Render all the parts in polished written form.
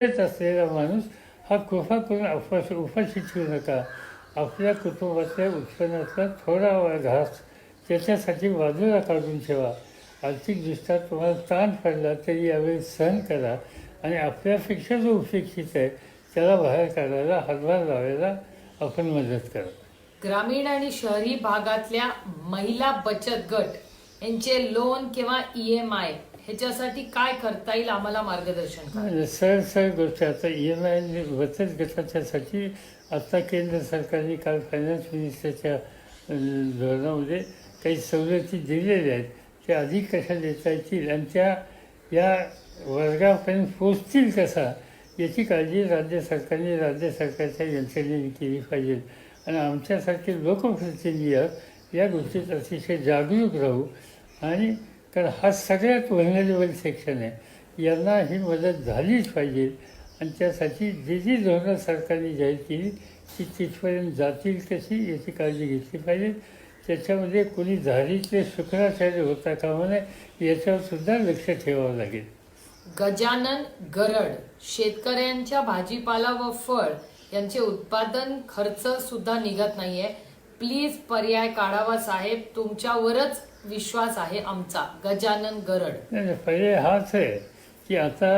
असलेला माणूस हा कृपा करून उपाशी ठेवू नका. आपल्या कुटुंबातल्या उत्पन्नाचा थोडा घास त्याच्यासाठी बाजूला काढून ठेवा. आर्थिकदृष्ट्या तुम्हाला ताण पडला तरी यावेळी सहन करा आणि आपल्यापेक्षा जो उपेक्षित आहे त्याला बाहेर काढायला हातभार लावायला आपण मदत करा. ग्रामीण आणि शहरी भागातल्या महिला बचत गट यांचे लोन किंवा EMI ह्याच्यासाठी काय करता येईल, आम्हाला मार्गदर्शन करा. सरळ गोष्ट आता EMI बचत गटाच्यासाठी आता केंद्र सरकारने काल फायनान्स मिनिस्टरच्या धोरणामध्ये काही सवलती दिलेल्या आहेत. त्या अधिक कशा देता येतील आणि त्या या वर्गापर्यंत पोचतील कसा याची काळजी राज्य सरकारच्या यंत्रणेने केली पाहिजे. आणि आमच्यासारखे लोकप्रतिनिधी या गोष्टीत अतिशय जागरूक राहू. आणि कारण हा सगळ्यात व्हलनरेबल सेक्शन आहे, यांना ही मदत झालीच पाहिजे. आणि त्यासाठी जी धोरणं सरकारने जाहीर केली ती तिथपर्यंत जातील कशी याची काळजी घेतली पाहिजे. त्याच्यामध्ये कोणी धारीतले शुक्राचार्य होता कामा नये याच्यावर सुद्धा लक्ष ठेवावं लागेल. गजानन गरड, शेतकऱ्यांच्या भाजीपाला व फळ यांचे उत्पादन खर्च सुद्धा निघत नाहीये, प्लीज पर्याय काढावा साहेब, तुमच्यावरच विश्वास आहे आमचा. गजानन गरड. नाही, पर्याय हाच आहे की आता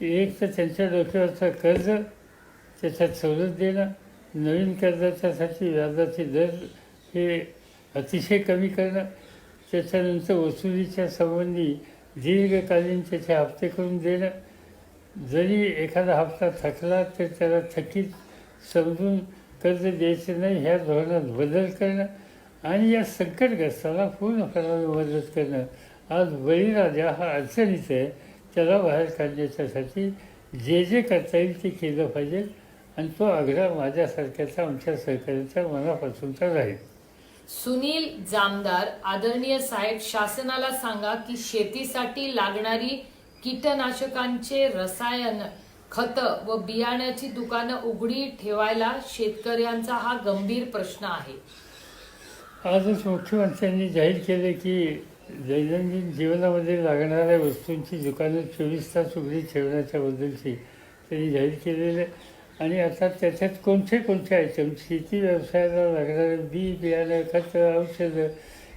एक तर त्यांच्या डोक्यावरचं कर्ज त्याच्यात सवलत देणं, नवीन कर्जाच्यासाठी व्याजाचे दर हे अतिशय कमी करणं, त्याच्यानंतर वसुलीच्या संबंधी दीर्घकालीन त्याचे हप्ते करून देणं, जरी एखादा हप्ता थकला तर त्याला थकीत समजून कर्ज द्यायचं नाही ह्या धोरणात बदल करणं आणि या संकटग्रस्ताला पूर्णपणे मदत करणं. आज बळीराजा हा अडचणीत आहे, त्याला बाहेर काढण्याच्यासाठी जे करता येईल ते केलं पाहिजे. आणि तो आग्रह माझ्यासारख्याचा आमच्या सहकार्याच्या मनापासूनचा राहील. सुनील जामदार, आदरणीय साहेब, शासनाला सांगा की शेतीसाठी लागणारी कीटकनाशकांचे रसायन खत व बियाण्याची दुकानं उघडी ठेवायला शेतकऱ्यांचा हा गंभीर प्रश्न आहे. आजच मुख्यमंत्र्यांनी जाहीर केले की दैनंदिन जीवनामध्ये लागणाऱ्या वस्तूंची दुकानं 24 तास उघडी ठेवण्याच्याबद्दलची त्यांनी जाहीर केलेलं. आणि आता त्याच्यात कोणते आयटम शेती व्यवसायाला लागणारे बी बियाणं खतं औषधं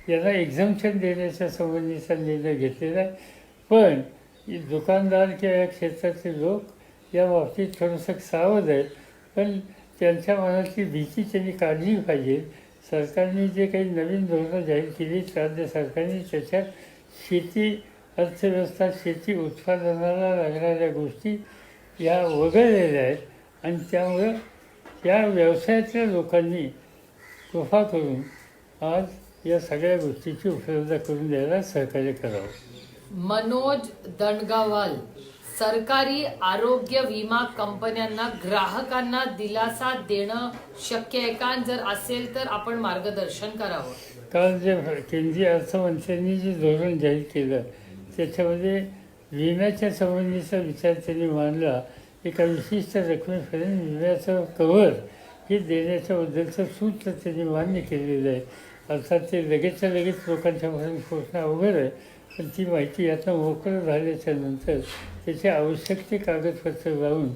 यांना एक्झम्पशन देण्याच्या संबंधीचा निर्णय घेतलेला आहे. पण दुकानदार किंवा या क्षेत्रातले लोक या बाबतीत थोडंसं सावध आहेत. पण त्यांच्या मनातली भीती त्यांनी काढली पाहिजे. सरकारने जे काही नवीन धोरणं जाहीर केली राज्य सरकारने त्याच्यात शेती अर्थव्यवस्था शेती उत्पादनाला लागणाऱ्या गोष्टी या वगळलेल्या आहेत. आणि त्यामुळं या व्यवसायातल्या लोकांनी कृपा करून आज या सगळ्या गोष्टीची उपलब्ध करून द्यायला सहकार्य करावं. मनोज दंडगावाल, सरकारी आरोग्य विमा कंपन्यांना ग्राहकांना दिलासा देणं शक्य आहे का? जर असेल तर आपण मार्गदर्शन करावं. काल जे केंद्रीय अर्थमंत्र्यांनी जे धोरण जाहीर केलं त्याच्यामध्ये विम्याच्या संबंधीचा विचार त्यांनी मांडला. एका विशिष्ट रकमेपर्यंत विम्याचं कव्हर हे देण्याच्याबद्दलचं सूत्र त्यांनी मान्य केलेलं आहे. अर्थात ते लगेचच्या लगेच लोकांच्यापर्यंत पोचणं अवघड आहे. पण ती माहिती आता मोकळं झाल्याच्या नंतर त्याचे आवश्यक ते कागदपत्र लावून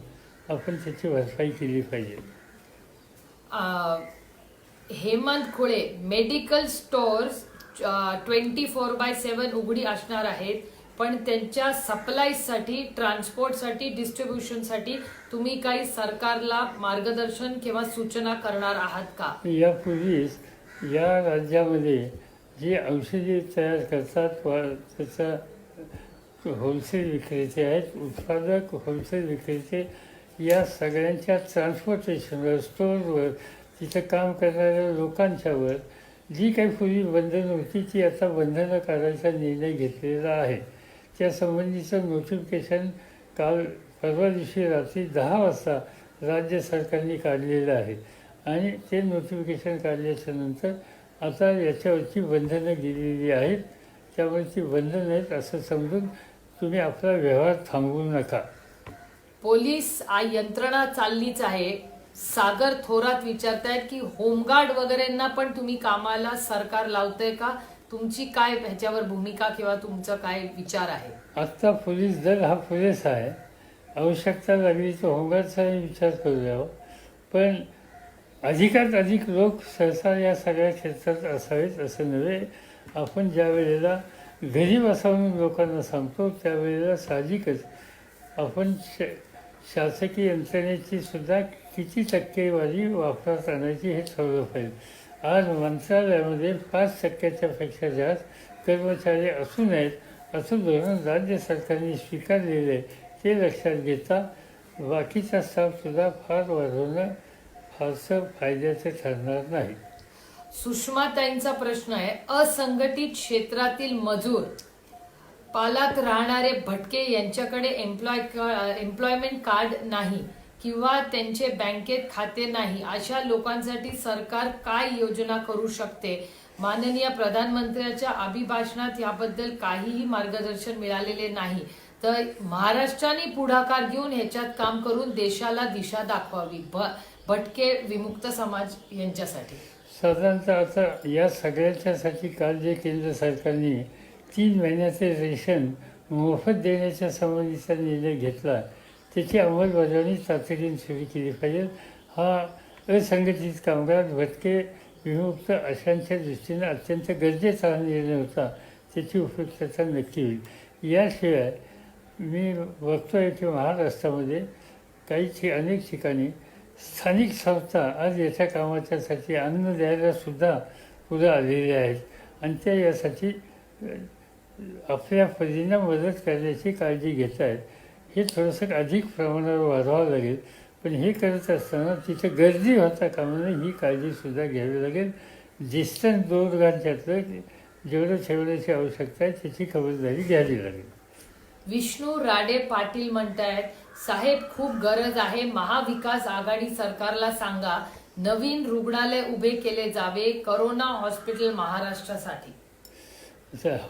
आपण त्याची भरपाई केली पाहिजे. हेमंत खुळे, मेडिकल स्टोअर्स 24/7 उघडी असणार आहेत, पण त्यांच्या सप्लायसाठी, ट्रान्सपोर्टसाठी, डिस्ट्रीब्युशनसाठी तुम्ही काही सरकारला मार्गदर्शन किंवा सूचना करणार आहात का? यापूर्वीच या राज्यामध्ये जे औषधी तयार करतात त्याचा होलसेल विक्रेते आहेत, उत्पादक होलसेल विक्रेते या सगळ्यांच्या ट्रान्सपोर्टेशनवर, स्टोअरवर, तिथं काम करणाऱ्या लोकांच्यावर जी काही पूर्वी बंधनं होती ती आता बंधनं काढायचा निर्णय घेतलेला आहे. त्यासंबंधीचं नोटिफिकेशन काल परवा दिवशी रात्री 10 वाजता राज्य सरकारने काढलेलं आहे. आणि ते नोटिफिकेशन काढल्याच्यानंतर आता याच्यावरची बंधनं दिलेली आहेत. त्यामुळे ती बंधनं आहेत असं समजून तुम्ही आपला व्यवहार थांबवू नका. पोलीस यंत्रणा चाललीच आहे. सागर थोरात विचारतायत की होमगार्ड वगैरेंना पण तुम्ही कामाला सरकार लावतंय का? तुमची काय ह्याच्यावर भूमिका किंवा तुमचा काय विचार आहे? आत्ता पोलीस दल हा पुरेसा आहे आवश्यकता लागली तर होंगारचाही विचार करू द्यावा. पण अधिकात अधिक लोक सहसा या सगळ्या क्षेत्रात असावेत असं नव्हे. आपण ज्या वेळेला घरी बसावून लोकांना सांगतो त्यावेळेला साहजिकच आपण शासकीय यंत्रणेची सुद्धा किती टक्केवारी वापरात आणायची हे ठरवलं पाहिजे. आज मंत्रालयामध्ये 5% पेक्षा जास्त कर्मचारी असू नयेत असं धोरण राज्य सरकारने स्वीकारलेलं आहे. ते लक्षात घेता बाकीचा स्टाफसुद्धा फार वाढवणं फारसं फायद्याचं ठरणार नाही. सुषमाताईंचा प्रश्न आहे, असंघटित क्षेत्रातील मजूर पालात राहणारे भटके यांच्याकडे एम्प्लॉयमेंट कार्ड नाही किंवा त्यांचे बँकेत खाते नाही, अशा लोकांसाठी सरकार काय योजना करू शकते? माननीय प्रधानमंत्र्यांच्या अभिभाषणात याबद्दल काहीही मार्गदर्शन मिळालेले नाही. तर महाराष्ट्राने पुढाकार घेऊन ह्याच्यात काम करून देशाला दिशा दाखवावी भटके विमुक्त समाज यांच्यासाठी. साधारणतः आता या सगळ्याच्यासाठी काल जे केंद्र सरकारने 3 महिन्याचे रेशन मोफत देण्याच्या संबंधीचा निर्णय घेतला त्याची अंमलबजावणी तातडीने सुरू केली पाहिजे. हा असंघटित कामगार भटके विमुक्त अशांच्या दृष्टीने अत्यंत गरजेचा हा निर्णय होता. त्याची उपयुक्तता नक्की होईल. याशिवाय मी बघतोय की महाराष्ट्रामध्ये अनेक ठिकाणी स्थानिक संस्था आज याच्या कामाच्यासाठी अन्न द्यायला सुद्धा पुढे आलेल्या आहेत आणि त्या यासाठी आपल्या परीने मदत करण्याची काळजी घेत आहेत. हे थोडंसं अधिक प्रमाणावर वाढवावं लागेल. पण हे करत असताना तिथे गर्दी होता कामा नये ही काळजीसुद्धा घ्यावी लागेल. डिस्टन्स 2 गजांच्यातलं जेवढं ठेवण्याची आवश्यकता आहे त्याची खबरदारी घ्यावी लागेल. विष्णू राडे पाटील म्हणतायत, साहेब खूप गरज आहे, महाविकास आघाडी सरकारला सांगा नवीन रुग्णालय उभे केले जावे, करोना हॉस्पिटल महाराष्ट्रासाठी.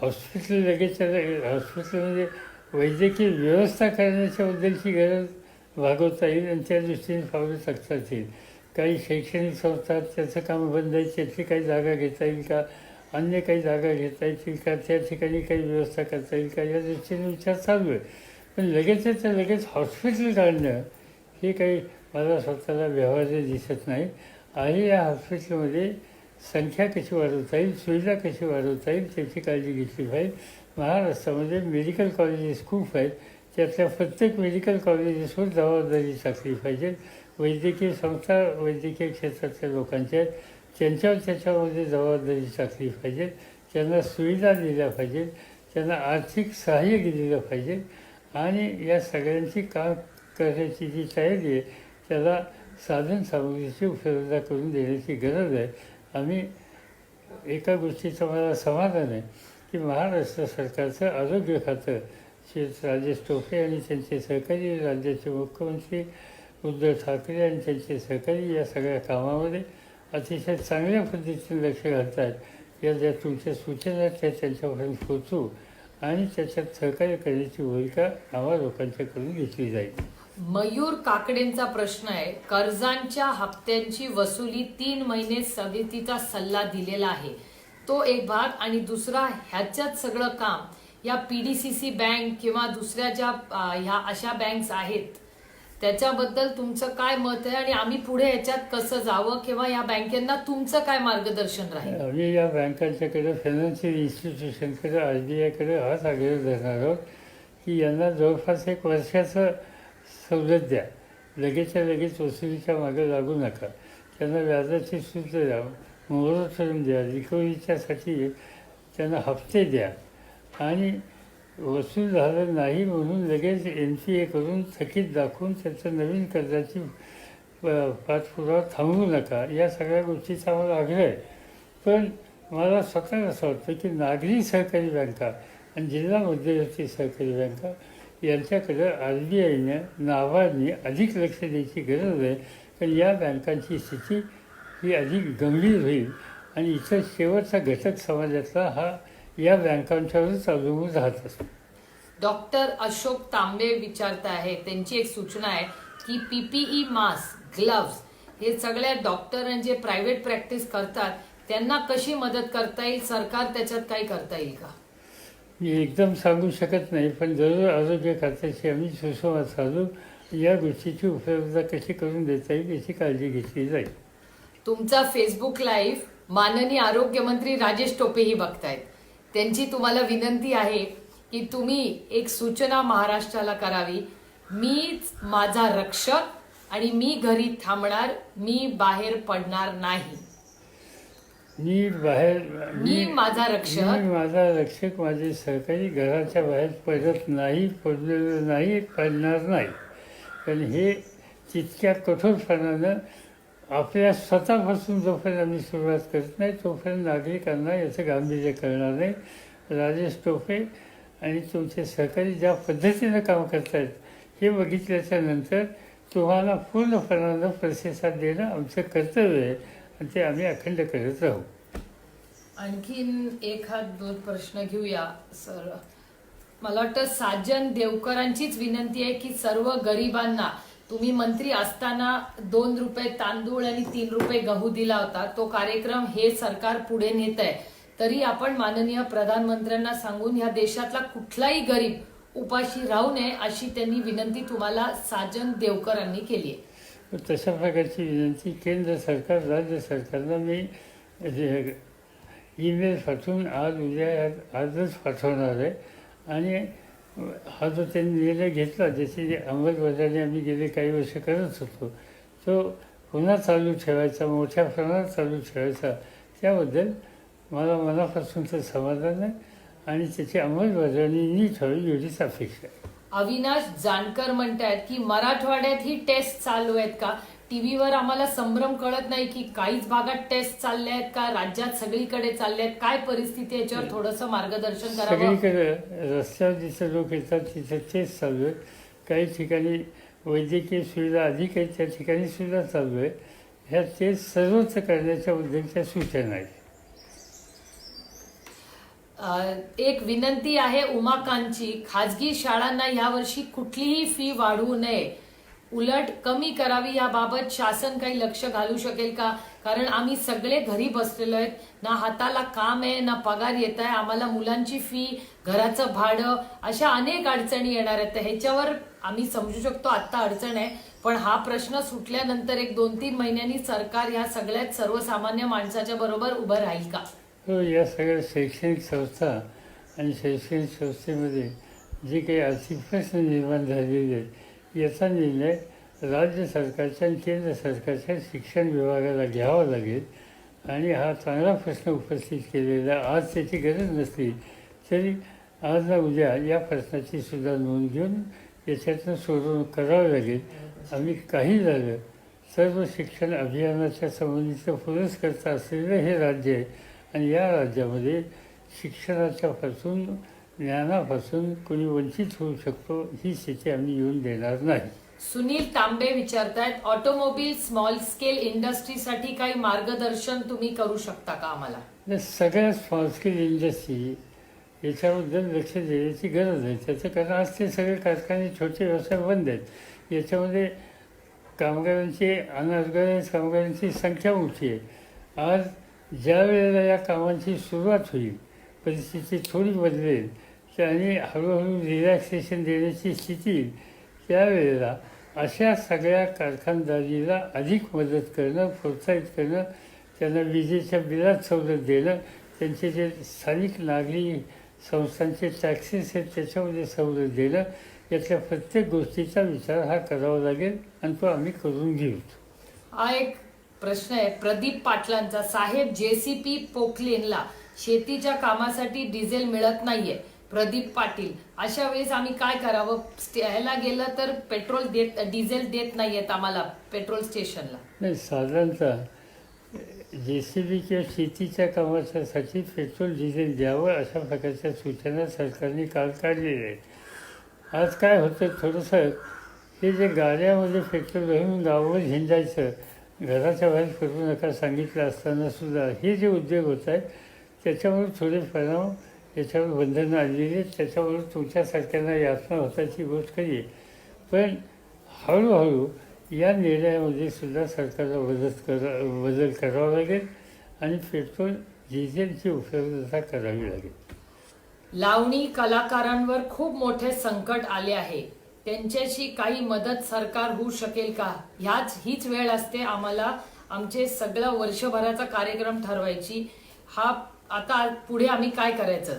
हॉस्पिटल लगेच हॉस्पिटल म्हणजे वैद्यकीय व्यवस्था करण्याच्या बद्दलची गरज भागवता येईल आणि त्या दृष्टीने पावलं टाकतात येईल. काही शैक्षणिक संस्था त्याचं काम बंद आहे, त्याची काही जागा घेता येईल का, अन्य काही जागा घेता येतील का, त्या ठिकाणी काही व्यवस्था करता येईल का, या दृष्टीने विचार चालू आहे. पण लगेच हॉस्पिटल काढणं हे काही मला स्वतःला व्यवहार्य दिसत नाही. आणि या हॉस्पिटलमध्ये संख्या कशी वाढवता येईल, सुविधा कशी वाढवता येईल त्याची काळजी घेतली पाहिजे. महाराष्ट्रामध्ये मेडिकल कॉलेजेस खूप आहेत. त्यातल्या प्रत्येक मेडिकल कॉलेजेसवर जबाबदारी टाकली पाहिजे. वैद्यकीय संस्था वैद्यकीय क्षेत्रातल्या लोकांच्या आहेत, त्याच्यामध्ये जबाबदारी टाकली पाहिजे. त्यांना सुविधा दिल्या पाहिजेत, त्यांना आर्थिक सहाय्य दिलं पाहिजे आणि या सगळ्यांची काम करण्याची जी तयारी आहे त्याला साधन सामुग्रीची उपलब्धता करून देण्याची गरज आहे. आम्ही एका गोष्टीचं मला समाधान आहे की महाराष्ट्र सरकारचं आरोग्य खातं श्री राजेश टोपे आणि त्यांचे सहकारी, राज्याचे मुख्यमंत्री उद्धव ठाकरे आणि त्यांचे सहकारी या सगळ्या कामामध्ये अतिशय चांगल्या पद्धतीने लक्ष घालत आहेत. या ज्या तुमच्या सूचना आहेत त्या त्यांच्यापर्यंत पोचवू आणि त्याच्यात सहकार्य करण्याची भूमिका आम्हा लोकांच्याकडून घेतली जाईल. मयूर काकडेंचा प्रश्न आहे, कर्जांच्या हप्त्यांची वसुली 3 महिने स्थगितीचा सल्ला दिलेला आहे, तो एक भाग, आणि दुसरा ह्याच्यात सगळं काम या PDCC बँक किंवा दुसऱ्या ज्या ह्या अशा बँक्स आहेत त्याच्याबद्दल तुमचं काय मत आहे आणि आम्ही पुढे ह्याच्यात कसं जावं किंवा या बँकेंना तुमचं काय मार्गदर्शन राहील? आम्ही या बँकांच्याकडे, फायनान्शियल इन्स्टिट्यूशनकडे, RBIकडे हाच आग्रह धरणार आहोत की यांना जवळपास 1 वर्षाचं सवलत द्या. लगेच वसुलीच्या मागे लागू नका. त्यांना व्याजाची सूट द्या, मोरटोरियम द्या, रिकव्हरीच्यासाठी त्यांना हप्ते द्या आणि वसूल झालं नाही म्हणून लगेच NPA करून थकीत दाखवून त्याचं नवीन कर्जाची पाठपुरावा थांबवू नका. या सगळ्या गोष्टीचा मला आग्रह आहे. पण मला स्वतः असं वाटतं की नागरी सहकारी बँका आणि जिल्हा मध्यवर्ती सहकारी बँका यांच्याकडं RBIने, नाबार्डने अधिक लक्ष द्यायची गरज आहे. कारण या बँकांची स्थिती ही अधिक गंभीर होईल आणि इतर शेवटचा घटक समाजातला हा या बँकांच्यावरच अवलंबून राहत असतो. डॉक्टर अशोक तांबे विचारत आहे, त्यांची एक सूचना आहे की PPE मास्क, ग्लव्स हे सगळ्या डॉक्टर जे प्रायव्हेट प्रॅक्टिस करतात त्यांना कशी मदत करता येईल, सरकार त्याच्यात काही करता येईल का? मी एकदम सांगू शकत नाही, पण जरूर आरोग्य खात्याशी आम्ही सुसंवाद साधू या गोष्टीची उपलब्धता कशी करून देता येईल याची काळजी घेतली जाईल. तुमचा फेसबुक लाईव्ह माननीय आरोग्यमंत्री राजेश टोपेही बघतायत. त्यांची तुम्हाला विनंती आहे की तुम्ही एक सूचना महाराष्ट्राला करावी. मीच माझा रक्षक आणि मी घरी थांबणार, मी बाहेर पडणार नाही. मी माझा रक्षक माझे सहकारी घराच्या बाहेर पडत नाही, पडलेलं नाही, पडणार नाही. कारण हे तितक्या कठोरपणानं आपल्या स्वतःपासून जोपर्यंत आम्ही सुरुवात करत नाही तोपर्यंत नागरिकांना याचं गांभीर्य कळणार नाही. राजेश टोपे आणि तुमचे सहकारी ज्या पद्धतीनं काम करत आहेत हे बघितल्याच्या नंतर तुम्हाला पूर्णपणानं प्रतिसाद देणं आमचं कर्तव्य आहे आणि ते आम्ही अखंड करत राहू. आणखीन दोन प्रश्न घेऊया सर. मला वाटतं साजन देवकरांचीच विनंती आहे की सर्व गरिबांना तुम्ही मंत्री असताना 2 रुपये तांदूळ आणि 3 रुपये गहू दिला होता. तो कार्यक्रम हे सरकार पुढे नेत आहे. तरी आपण माननीय प्रधानमंत्र्यांना सांगून ह्या देशातला कुठलाही गरीब उपाशी राहू नये अशी त्यांनी विनंती तुम्हाला साजन देवकरांनी केली आहे. तशा प्रकारची विनंती केंद्र सरकार राज्य सरकारला मी ईमेल पाठवून आजच पाठवणार आहे. आणि हा जो त्यांनी निर्णय घेतला ज्याची अंमलबजावणी आम्ही गेले काही वर्ष करत होतो तो पुन्हा चालू ठेवायचा, मोठ्या प्रमाणात चालू ठेवायचा, त्याबद्दल मला मनापासूनचं समाधान आहे आणि त्याची अंमलबजावणी नीट व्हावी एवढीच अपेक्षा आहे. अविनाश जानकर म्हणतायत की मराठवाड्यात ही टेस्ट चालू आहेत का? टीव्हीवर आम्हाला संभ्रम कळत नाही की काहीच भागात टेस्ट चालल्या आहेत का, राज्यात सगळीकडे चालल्या आहेत, काय परिस्थिती याच्यावर थोडंसं मार्गदर्शन करावं. सगळीकडे रस्त्यावर जिथे लोक येतात तिथे टेस्ट चालू आहे. काही ठिकाणी वैद्यकीय सुविधा अधिक आहेत, त्या ठिकाणी सुद्धा चालू आहे. ह्या टेस्ट सर्वच करण्याच्या उद्देशाच्या सूचना आहेत. एक विनंती आहे उमाकांतची, खाजगी शाळांना यावर्षी कुठलीही फी वाढवू नये, उलट कमी करावी. याबाबत शासन काही लक्ष घालू शकेल का? कारण आम्ही सगळे घरी बसलेलो आहेत, ना हाताला काम आहे ना पगार येत आहे. आम्हाला मुलांची फी, घराचं भाडं, अशा अनेक अडचणी येणार आहेत. ह्याच्यावर आम्ही समजू शकतो आत्ता अडचण आहे, पण हा प्रश्न सुटल्यानंतर 1-2-3 महिन्यांनी सरकार ह्या सगळ्यात सर्वसामान्य माणसाच्या बरोबर उभं राहील का? हो, या सगळ्या शैक्षणिक संस्था आणि शैक्षणिक संस्थेमध्ये जे काही आर्थिक प्रश्न निर्माण झालेले आहेत याचा निर्णय राज्य सरकारच्या आणि केंद्र सरकारच्या शिक्षण विभागाला घ्यावा लागेल. आणि हा चांगला प्रश्न उपस्थित केलेला, आज त्याची गरज नसली तरी आज ना उद्या या प्रश्नाची सुद्धा नोंद घेऊन याच्यातून सोडवणूक करावी लागेल. आम्ही काही झालं सर्व शिक्षण अभियानाच्या संबंधीचं पुरस्कर्ता असलेलं हे राज्य आहे आणि या राज्यामध्ये शिक्षणाच्यापासून, ज्ञानापासून कोणी वंचित होऊ शकतो ही स्थिती आम्ही येऊन देणार नाही. सुनील तांबे विचारतायत, ऑटोमोबाईल स्मॉल स्केल इंडस्ट्रीसाठी काही मार्गदर्शन तुम्ही करू शकता का आम्हाला? सगळ्या स्मॉल स्केल इंडस्ट्री याच्याबद्दल लक्ष देण्याची गरज आहे. त्याचं कारण आज ते सगळे कारखाने, छोटे व्यवसाय बंद आहेत. याच्यामध्ये कामगारांची, अनऑर्गनाइज कामगारांची संख्या मोठी आहे. आज ज्या वेळेला या कामांची सुरुवात होईल, परिस्थिती थोडी बदलेल आणि हळूहळू रिलॅक्सेशन देण्याची स्थिती येईल, त्यावेळेला अशा सगळ्या कारखानदारीला अधिक मदत करणं, प्रोत्साहित करणं, त्यांना विजेच्या बिलात सवलत देणं, त्यांचे जे स्थानिक नागरी संस्थांचे टॅक्सेस आहेत त्याच्यामध्ये सवलत देणं, यातल्या प्रत्येक गोष्टीचा विचार हा करावा लागेल आणि तो आम्ही करून घेऊ. हा एक प्रश्न आहे प्रदीप पाटलांचा, साहेब JCP पोकलेनला शेतीच्या कामासाठी डिझेल मिळत नाहीये. प्रदीप पाटील, अशा वेळेस आम्ही काय करावं? ह्याला गेलं तर डिझेल देत नाहीयेत आम्हाला पेट्रोल स्टेशनला. नाही, साधारणतः JCB किंवा शेतीच्या कामासाठी पेट्रोल डिझेल द्यावं अशा प्रकारच्या सूचना सरकारने काल काढलेल्या आहेत. आज काय होतं, थोडंसं हे जे गाड्यामध्ये पेट्रोल भरून गावावर हिंडायचं, घराच्या बाहेर करू नका सांगितलं असताना सुद्धा हे जे उद्योग होत आहेत त्याच्यावर थोडे परिणाम, याच्यावर बंधनं आलेली आहेत. त्याच्यावर तुमच्यासारख्यांना यातना होताची गोष्ट खरी आहे. पण हळूहळू या निर्णयामध्ये सुद्धा सरकारला बदल करावा लागेल आणि पेट्रोल डिझेलची उपलब्धता करावी लागेल. लावणी कलाकारांवर खूप मोठे संकट आले आहे. त्यांच्याशी काही मदत सरकार होऊ शकेल का? हीच वेळ असते आम्हाला आमचे सगळं वर्षभराचा कार्यक्रम ठरवायची. आता पुढे आम्ही काय करायचं?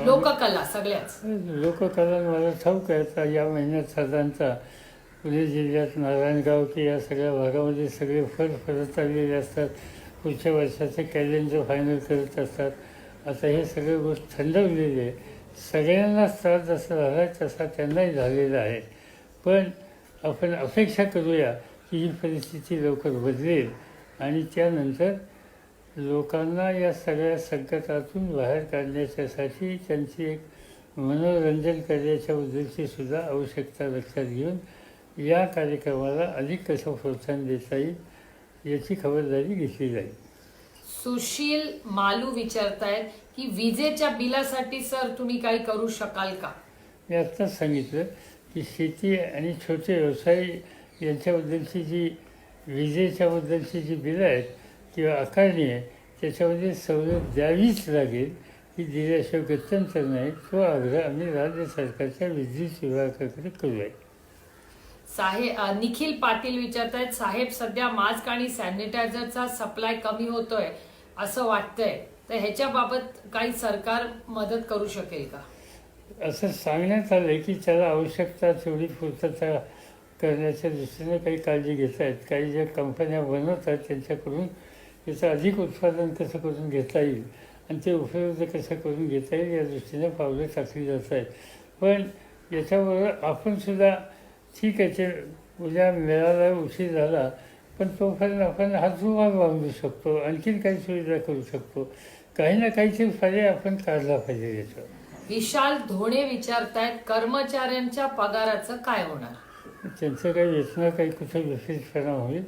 लोककला सगळ्याच लोककला मला ठाऊक आहे. आता या महिन्यात साधारणतः पुणे जिल्ह्यात नारायणगाव की या सगळ्या भागामध्ये सगळे फरत आलेले असतात. पुढच्या वर्षाचं कॅलेंडर फायनल करत असतात. आता हे सगळे गोष्ट थंडवलेली आहे. सगळ्यांनाच त्रास जसा झाला आहे तसा त्यांनाही झालेला आहे. पण आपण अपेक्षा करूया की ही परिस्थिती लवकर बदलेल आणि त्यानंतर लोकांना या सगळ्या संकटातून बाहेर काढण्याच्यासाठी त्यांची एक मनोरंजन करण्याच्या उद्देशी सुद्धा आवश्यकता लक्षात घेऊन या कार्यक्रमाला अधिक कसं प्रोत्साहन देता येईल याची खबरदारी घेतली जाईल. सुशील मालू विचारतायत की विजेच्या बिलासाठी सर तुम्ही काही करू शकाल का? मी आत्ताच सांगितलं की शेती आणि छोटे व्यवसाय यांच्याबद्दलची जी विजेच्याबद्दलची जी बिलं आहेत किंवा आकारणी आहे त्याच्यामध्ये सवलत द्यावीच लागेल. ही दिल्याशिवाय गत्यंतर नाही. तो आग्रह आम्ही राज्य सरकारच्या विद्युत विभागाकडे करूया. निखिल पाटील विचारतायत साहेब सध्या मास्क आणि सॅनिटायझरचा सप्लाय कमी होतोय असं वाटतंय, तर ह्याच्याबाबत काही सरकार मदत करू शकेल का? असं सांगण्यात आलं की त्याला आवश्यकता तेवढी पूर्तता करण्याच्या दृष्टीने काही काळजी घेत आहेत. काही ज्या कंपन्या बनवतात त्यांच्याकडून त्याचं अधिक उत्पादन कसं करून घेता येईल आणि ते उपलब्ध कसं करून घेता येईल या दृष्टीने पावलं टाकली जात आहेत. पण याच्याबरोबर आपणसुद्धा ठीक आहे ते उद्या मिळाला उशीर झाला पण तोपर्यंत आपण हातरुमाल बांधू शकतो. आणखीन काही सुविधा करू शकतो. काही ना काहीतरी पर्याय आपण काढला पाहिजे याच्यावर. विशाल धोणे विचारतायत कर्मचाऱ्यांच्या पगाराचं काय होणार? त्यांचं काही वेतन काही कुठे विशेष परिणाम होईल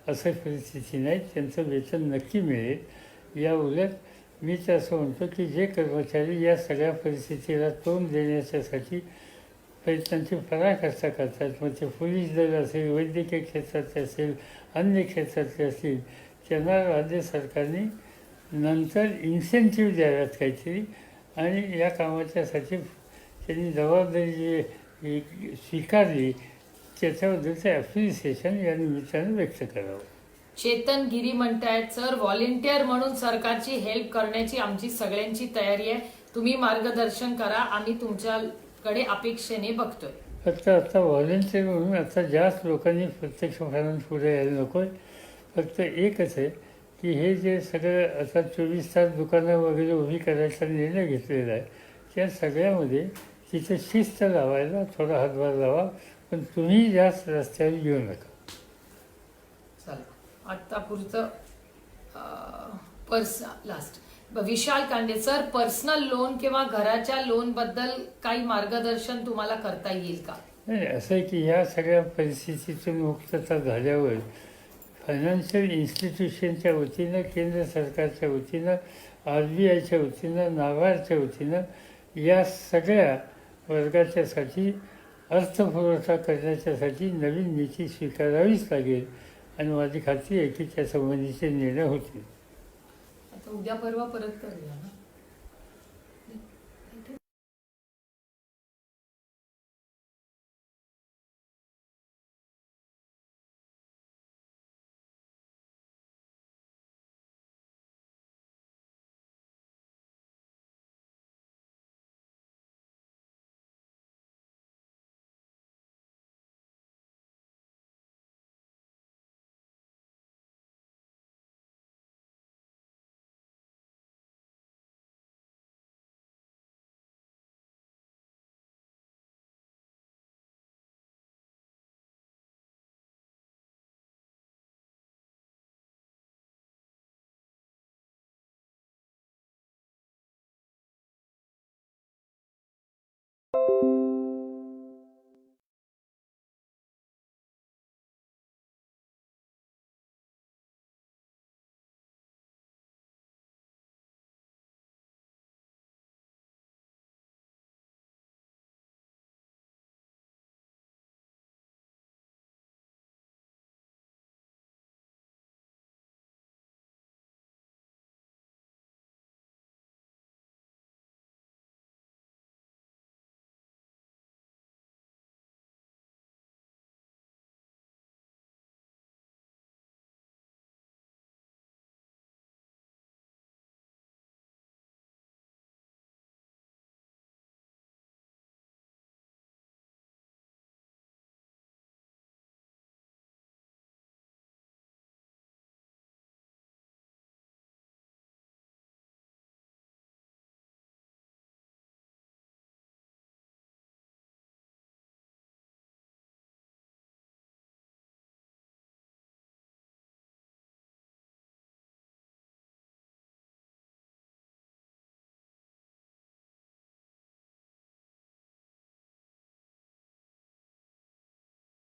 असं परिस्थिती नाही. त्यांचं वेतन नक्की मिळेल. या उलट मी तर असं म्हणतो की जे कर्मचारी या सगळ्या परिस्थितीला तोंड देण्याच्यासाठी प्रयत्नांची पराकाष्ठा करतात, मग ते पोलीस दल असेल, वैद्यकीय क्षेत्रातले असेल, अन्य क्षेत्रातले असतील, त्यांना राज्य सरकारने नंतर इन्सेंटिव्ह द्याव्यात काहीतरी आणि या कामाच्यासाठी त्यांनी जबाबदारी जी स्वीकारली त्याच्याबद्दलचं ॲप्रिसिएशन या निमित्तानं व्यक्त करावं. चेतन गिरी म्हणतायत सर व्हॉलेंटियर म्हणून सरकारची हेल्प करण्याची आमची सगळ्यांची तयारी आहे. तुम्ही मार्गदर्शन करा. आम्ही तुमच्याकडे अपेक्षेने बघतोय. फक्त आता व्हॉलेंटियर म्हणून आता जास्त लोकांनी प्रत्यक्ष फायनान्स पुढे यायला नको आहे. फक्त एकच आहे की हे जे सगळं आता 24 तास दुकानं वगैरे उभी करायचा निर्णय घेतलेला आहे त्या सगळ्यामध्ये तिथे शिस्त लावायला थोडा हातभार लावा. पण तुम्ही जास्त रस्त्यावर येऊ नका. चला आता पुढचं लास्ट विशाल कांडे सर पर्सनल लोन किंवा घराच्या लोन बद्दल काही मार्गदर्शन तुम्हाला करता येईल का? नाही असं आहे की ह्या सगळ्या परिस्थितीतून मुक्तता झाल्यावर फायनान्शियल इन्स्टिट्यूशनच्या वतीनं, केंद्र सरकारच्या वतीनं, RBIच्या वतीनं, नाबार्डच्या वतीनं या सगळ्या वर्गाच्यासाठी अर्थपुरवठा करण्याच्यासाठी नवीन नीती स्वीकारावीच लागेल आणि माझी खात्री आहे की त्या संबंधीचे निर्णय होतील. आता उद्या परवा परत करूया ना.